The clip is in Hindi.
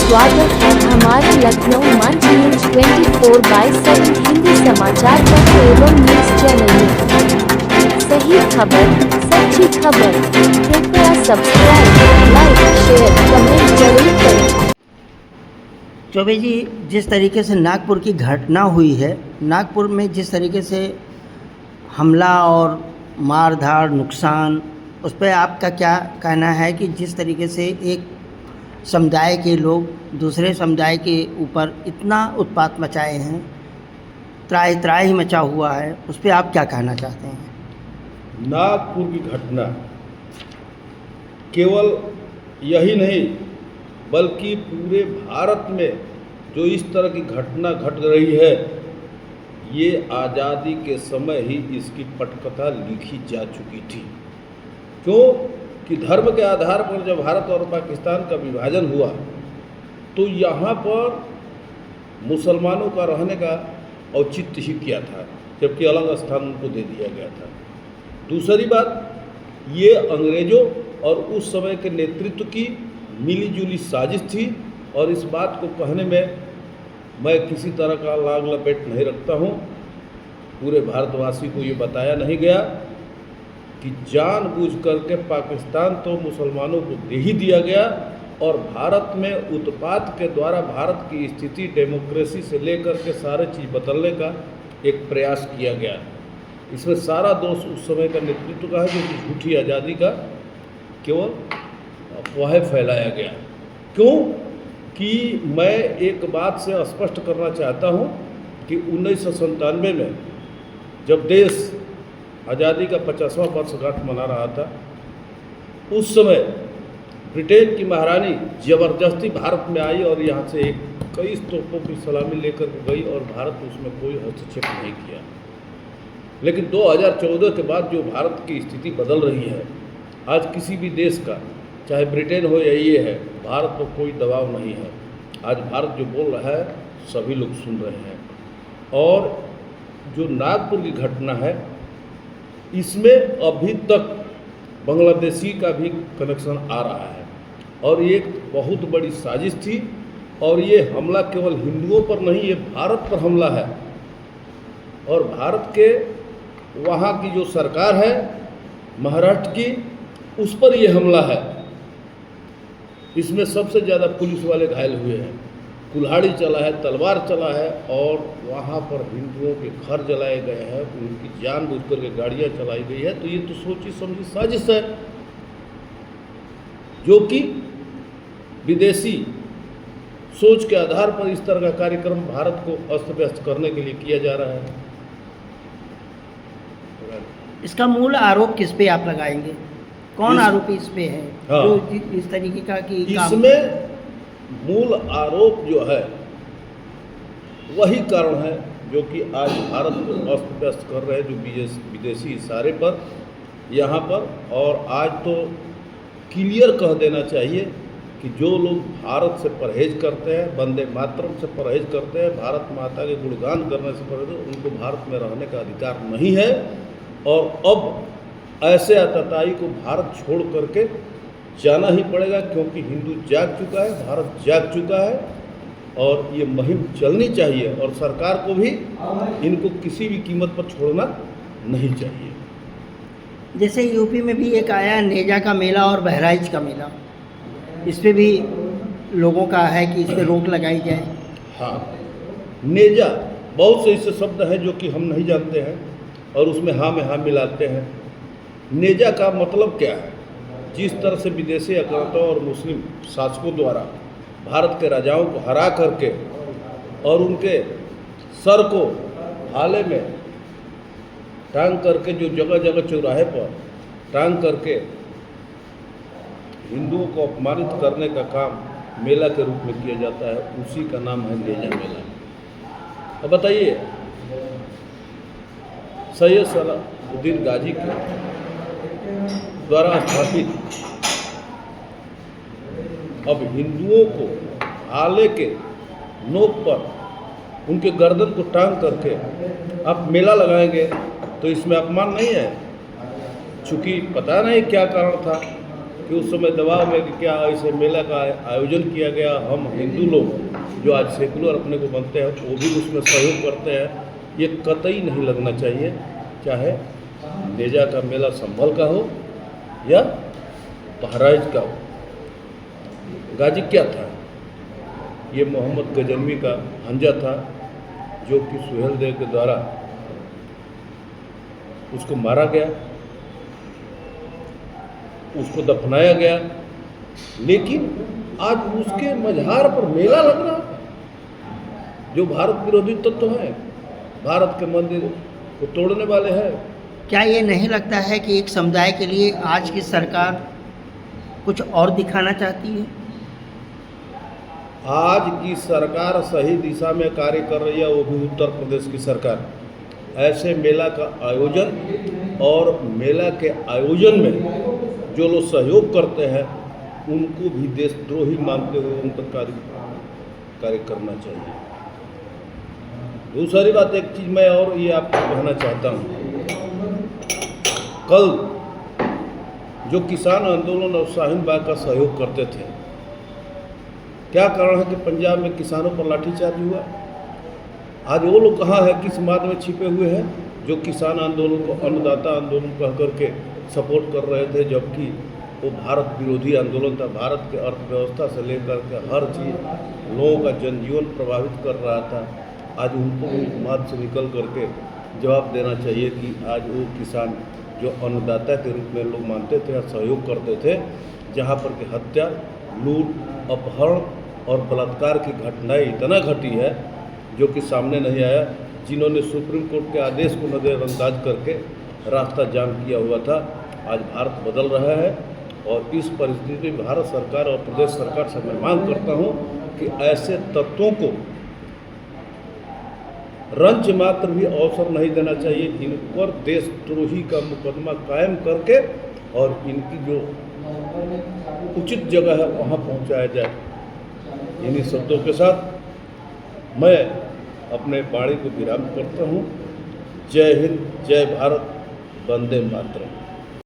स्वागत है हमारे लखनऊ मंच न्यूज 24/7 हिंदी समाचार पत्र एवं न्यूज चैनल में। सही खबर, सच्ची खबर। कृपया सब्सक्राइब, लाइक, शेयर, कमेंट जरूर करें। चौबे जी, जिस तरीके से नागपुर की घटना हुई है, नागपुर में जिस तरीके से हमला और मार धाड़ नुकसान, उस पर आपका क्या कहना है कि जिस तरीके से एक समुदाय के लोग दूसरे समुदाय के ऊपर इतना उत्पात मचाए हैं, त्राही त्राही मचा हुआ है, उस पर आप क्या कहना चाहते हैं? नागपुर की घटना केवल यही नहीं बल्कि पूरे भारत में जो इस तरह की घटना घट रही है, ये आज़ादी के समय ही इसकी पटकथा लिखी जा चुकी थी। क्यों कि धर्म के आधार पर जब भारत और पाकिस्तान का विभाजन हुआ तो यहाँ पर मुसलमानों का रहने का औचित्य ही किया था, जबकि अलग स्थान उनको दे दिया गया था। दूसरी बात, ये अंग्रेज़ों और उस समय के नेतृत्व की मिलीजुली साजिश थी, और इस बात को कहने में मैं किसी तरह का लाग लपेट नहीं रखता हूँ। पूरे भारतवासी को ये बताया नहीं गया कि जानबूझ करके पाकिस्तान तो मुसलमानों को दे ही दिया गया, और भारत में उत्पात के द्वारा भारत की स्थिति डेमोक्रेसी से लेकर के सारे चीज़ बदलने का एक प्रयास किया गया। इसमें सारा दोष उस समय का नेतृत्व का है, जो कि झूठी आज़ादी का केवल अफवाहें फैलाया गया। क्यों कि मैं एक बात से स्पष्ट करना चाहता हूँ कि 1997 में जब देश आज़ादी का 50वां वर्षगांठ मना रहा था, उस समय ब्रिटेन की महारानी ज़बरदस्ती भारत में आई और यहाँ से कई तोपों की सलामी लेकर के गई, और भारत उसमें कोई हस्तक्षेप नहीं किया। लेकिन 2014 के बाद जो भारत की स्थिति बदल रही है, आज किसी भी देश का, चाहे ब्रिटेन हो या ये है, भारत पर कोई दबाव नहीं है। आज भारत जो बोल रहा है सभी लोग सुन रहे हैं। और जो नागपुर की घटना है, इसमें अभी तक बांग्लादेशी का भी कनेक्शन आ रहा है, और ये एक बहुत बड़ी साजिश थी। और ये हमला केवल हिंदुओं पर नहीं, ये भारत पर हमला है, और भारत के वहाँ की जो सरकार है महाराष्ट्र की, उस पर ये हमला है। इसमें सबसे ज़्यादा पुलिस वाले घायल हुए हैं, कुल्हाड़ी चला है, तलवार चला है, और वहाँ पर हिंदुओं के घर जलाए गए हैं, उनकी जानबूझ करके गाड़ियाँ चलाई गई है। तो ये तो सोची समझी साजिश है, जो कि विदेशी सोच के आधार पर इस तरह का कार्यक्रम भारत को अस्त व्यस्त करने के लिए किया जा रहा है। इसका मूल आरोप किस पे आप लगाएंगे? कौन आरोपी इस पे है? हाँ, जो इस तरीके का कि इसमें मूल आरोप जो है वही कारण है जो कि आज भारत को अस्त व्यस्त कर रहे हैं, जो विदेशी इशारे पर यहाँ पर। और आज तो क्लियर कह देना चाहिए कि जो लोग भारत से परहेज करते हैं, वंदे मातरम से परहेज करते हैं, भारत माता के गुणगान करने से परहेज, उनको भारत में रहने का अधिकार नहीं है। और अब ऐसे आतताई को भारत छोड़ करके जाना ही पड़ेगा, क्योंकि हिंदू जाग चुका है, भारत जाग चुका है, और ये मुहिम चलनी चाहिए, और सरकार को भी इनको किसी भी कीमत पर छोड़ना नहीं चाहिए। जैसे यूपी में भी एक आया नेजा का मेला और बहराइच का मेला, इस पे भी लोगों का है कि इस पे रोक लगाई जाए। हाँ, नेजा बहुत से ऐसे शब्द हैं जो कि हम नहीं जानते हैं, और उसमें हाँ में हाँ मिलाते हैं। नेजा का मतलब क्या है? जिस तरह से विदेशी आक्रांतों और मुस्लिम शासकों द्वारा भारत के राजाओं को हरा करके और उनके सर को भाले में टांग करके, जो जगह जगह चौराहे पर टांग करके हिंदुओं को अपमानित करने का काम मेला के रूप में किया जाता है, उसी का नाम है नेजा मेला। अब बताइए, सैयद सलाहुद्दीन गाजी के द्वारा स्थापित अब हिंदुओं को भाले के नोक पर उनके गर्दन को टांग करके आप मेला लगाएंगे, तो इसमें अपमान नहीं है? चूँकि पता नहीं क्या कारण था, कि उस समय दबाव में कि क्या ऐसे मेला का आयोजन किया गया, हम हिंदू लोग जो आज सेकुलर अपने को बनते हैं वो भी उसमें सहयोग करते हैं, ये कतई नहीं लगना चाहिए। चाहे नेजा का मेला संभल का हो या बहराइच का हो। गाजी क्या था? ये मोहम्मद गजनवी का हंजा था जो कि सुहेल देव के द्वारा उसको मारा गया, उसको दफनाया गया, लेकिन आज उसके मझार पर मेला लग रहा है। जो भारत विरोधी तत्व है, भारत के मंदिर को तोड़ने वाले हैं। क्या ये नहीं लगता है कि एक समुदाय के लिए आज की सरकार कुछ और दिखाना चाहती है? आज की सरकार सही दिशा में कार्य कर रही है, वो भी उत्तर प्रदेश की सरकार। ऐसे मेला का आयोजन और मेला के आयोजन में जो लोग सहयोग करते हैं उनको भी देशद्रोही मानते हुए उन पर कार्य करना चाहिए। दूसरी बात, एक चीज़ मैं और ये आपको कहना चाहता हूँ, कल जो किसान आंदोलन और शाहीन बाग का सहयोग करते थे, क्या कारण है कि पंजाब में किसानों पर लाठीचार्ज हुआ? आज वो लोग कहाँ है, किस माद में छिपे हुए हैं जो किसान आंदोलन को अन्नदाता आंदोलन कह करके सपोर्ट कर रहे थे, जबकि वो भारत विरोधी आंदोलन था। भारत के अर्थव्यवस्था से लेकर के हर चीज़ लोगों का जनजीवन प्रभावित कर रहा था। आज उनको उस माद से निकल करके जवाब देना चाहिए कि आज वो किसान जो अन्नदाता के रूप में लोग मानते थे, सहयोग करते थे, जहाँ पर कि हत्या, लूट, अपहरण और बलात्कार की घटनाएं इतना घटी है जो कि सामने नहीं आया, जिन्होंने सुप्रीम कोर्ट के आदेश को नज़रअंदाज करके रास्ता जाम किया हुआ था। आज भारत बदल रहा है और इस परिस्थिति में भारत सरकार और प्रदेश सरकार से मैं मांग करता हूं कि ऐसे तत्वों को रंच मात्र भी अवसर नहीं देना चाहिए। इन पर देशद्रोही का मुकदमा कायम करके और इनकी जो उचित जगह है वहाँ पहुँचाया जाए। इन्हीं शब्दों के साथ मैं अपने वाणी को विराम करता हूँ। जय हिंद, जय भारत, वंदे मातरम।